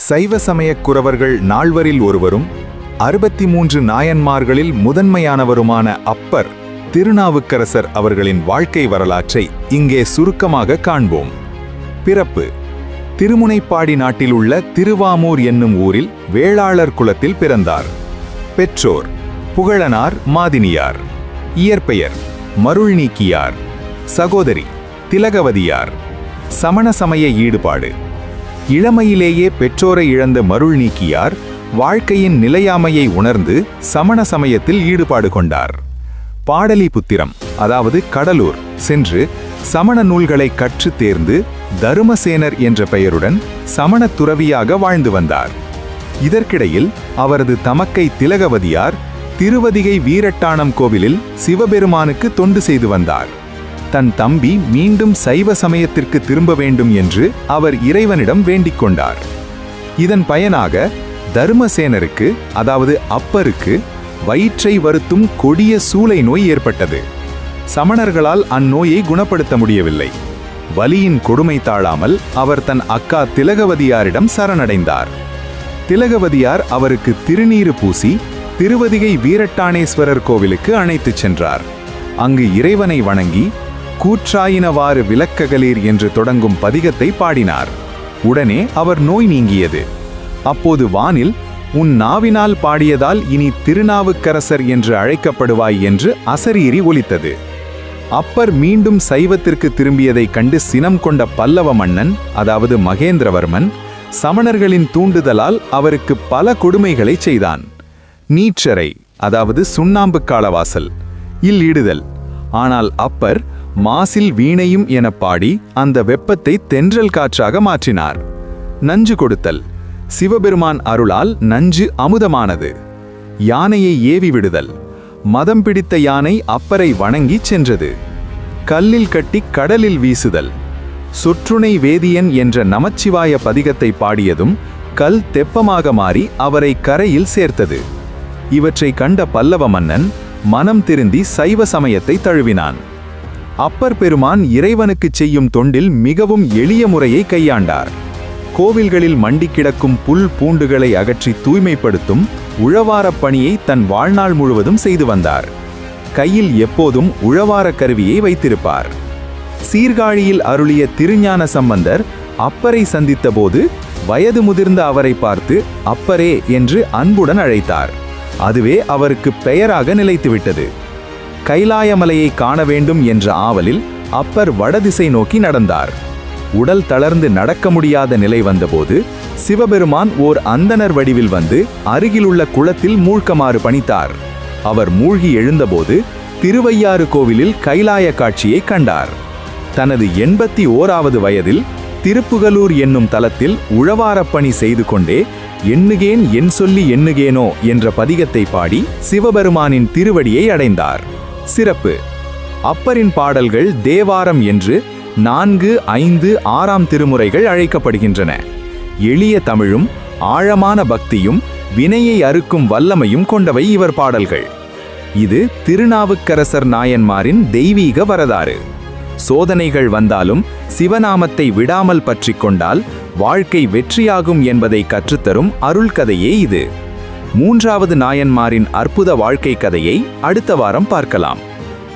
சைவ சமயக் குரவர்கள் நால்வரில் ஒருவரும் 63 நாயன்மார்களில் முதன்மையானவருமான அப்பர் திருநாவுக்கரசர் அவர்களின் வாழ்க்கை வரலாற்றை இங்கே சுருக்கமாக காண்போம். பிறப்பு: திருமுனைப்பாடி நாட்டில் உள்ள திருவாமூர் என்னும் ஊரில் வேளாளர் குலத்தில் பிறந்தார். பெற்றோர் புகழனார் மாதினியார். இயற்பெயர் மருள்நீக்கியார். சகோதரி திலகவதியார். சமண சமய ஈடுபாடு: இளமையிலேயே பெற்றோரை இழந்த மருள்நீக்கியார் வாழ்க்கையின் நிலையாமையை உணர்ந்து சமண சமயத்தில் ஈடுபாடு கொண்டார். பாடலிபுத்திரம், அதாவது கடலூர் சென்று சமண நூல்களை கற்று தேர்ந்து தருமசேனர் என்ற பெயருடன் சமண துறவியாக வாழ்ந்து வந்தார். இதற்கிடையில் அவரது தமக்கை திலகவதியார் திருவதிகை வீரட்டானம் கோவிலில் சிவபெருமானுக்கு தொண்டு செய்து வந்தார். தன் தம்பி மீண்டும் சைவ சமயத்திற்கு திரும்ப வேண்டும் என்று அவர் இறைவனிடம் வேண்டிக் கொண்டார். இதன் பயனாக தருமசேனருக்கு, அதாவது அப்பருக்கு, வயிற்றை வருத்தும் கொடிய சூளை நோய் ஏற்பட்டது. சமணர்களால் அந்நோயை குணப்படுத்த முடியவில்லை. வலியின் கொடுமை தாழாமல் அவர் தன் அக்கா திலகவதியாரிடம் சரணடைந்தார். திலகவதியார் அவருக்கு திருநீறு பூசி திருவதிகை வீரட்டானேஸ்வரர் கோவிலுக்கு அழைத்துச் சென்றார். அங்கு இறைவனை வணங்கி கூற்றாயினவாறு விளக்ககளீர் என்று தொடங்கும் பதிகத்தை பாடினார். உடனே அவர் நோய் நீங்கியது. அப்போது வானில், உன் நாவினால் பாடியதால் இனி திருநாவுக்கரசர் என்று அழைக்கப்படுவாய் என்று அசரீரி ஒலித்தது. அப்பர் மீண்டும் சைவத்திற்கு திரும்பியதைக் கண்டு சினம் கொண்ட பல்லவ மன்னன், அதாவது மகேந்திரவர்மன், சமணர்களின் தூண்டுதலால் அவருக்கு பல கொடுமைகளை செய்தான். நீற்றரை, அதாவது சுண்ணாம்பு காலவாசல் இல்-இடுதல். ஆனால் அப்பர் மாசில் வீணையும் என பாடி அந்த வெப்பத்தை தென்றல் காற்றாக மாற்றினார். நஞ்சு கொடுத்தல்: சிவபெருமான் அருளால் நஞ்சு அமுதமானது. யானையை ஏவி விடுதல்: மதம் பிடித்த யானை அப்பரை வணங்கி சென்றது. கல்லில் கட்டி கடலில் வீசுதல்: சொற்றுணை வேதியன் என்ற நமச்சிவாய பதிகத்தை பாடியதும் கல் தெப்பமாக மாறி அவரை கரையில் சேர்த்தது. இவற்றை கண்ட பல்லவ மன்னன் மனம் திருந்தி சைவ சமயத்தை தழுவினான். அப்பர் பெருமான் இறைவனுக்கு செய்யும் தொண்டில் மிகவும் எளிய முறையை கையாண்டார். கோவில்களில் மண்டி கிடக்கும் புல் பூண்டுகளை அகற்றி தூய்மைப்படுத்தும் உழவாரப் பணியை தன் வாழ்நாள் முழுவதும் செய்து வந்தார். கையில் எப்போதும் உழவார கருவியை வைத்திருப்பார். சீர்காழியில் அருளிய திருஞான சம்பந்தர் அப்பரை சந்தித்த போது வயது முதிர்ந்த அவரை பார்த்து அப்பரே என்று அன்புடன் அழைத்தார். அதுவே அவருக்கு பெயராக நிலைத்துவிட்டது. கைலாயமலையை காண வேண்டும் என்ற ஆவலில் அப்பர் வடதிசை நோக்கி நடந்தார். உடல் தளர்ந்து நடக்க முடியாத நிலை வந்தபோது சிவபெருமான் ஓர் அந்தணர் வடிவில் வந்து அருகிலுள்ள குளத்தில் மூழ்குமாறு பணித்தார். அவர் மூழ்கி எழுந்தபோது திருவையாறு கோவிலில் கைலாய காட்சியை கண்டார். தனது 81வது வயதில் திருப்புகலூர் என்னும் தலத்தில் உழவாரப்பணி செய்து கொண்டே எண்ணுகேன் என் சொல்லி எண்ணுகேனோ என்ற பதிகத்தை பாடி சிவபெருமானின் திருவடியை அடைந்தார். சிறப்பு: அப்பரின் பாடல்கள் தேவாரம் என்று 4, 5, 6ஆம் திருமுறைகள் அழைக்கப்படுகின்றன. எளிய தமிழும் ஆழமான பக்தியும் வினையை அறுக்கும் வல்லமையும் கொண்டவை இவர் பாடல்கள். இது திருநாவுக்கரசர் நாயன்மாரின் தெய்வீக வரலாறு. சோதனைகள் வந்தாலும் சிவநாமத்தை விடாமல் பற்றிக் கொண்டால் வாழ்க்கை வெற்றியாகும் என்பதை கற்றுத்தரும் அருள் கதையே இது. 3வது நாயன்மாரின் அற்புத வாழ்க்கை கதையை அடுத்த வாரம் பார்க்கலாம்.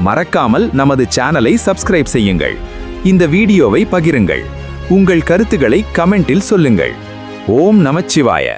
மறக்காமல் நமது சேனலை சப்ஸ்கிரைப் செய்யுங்கள். இந்த வீடியோவை பகிருங்கள். உங்கள் கருத்துக்களை கமெண்டில் சொல்லுங்கள். ஓம் நமச்சிவாய.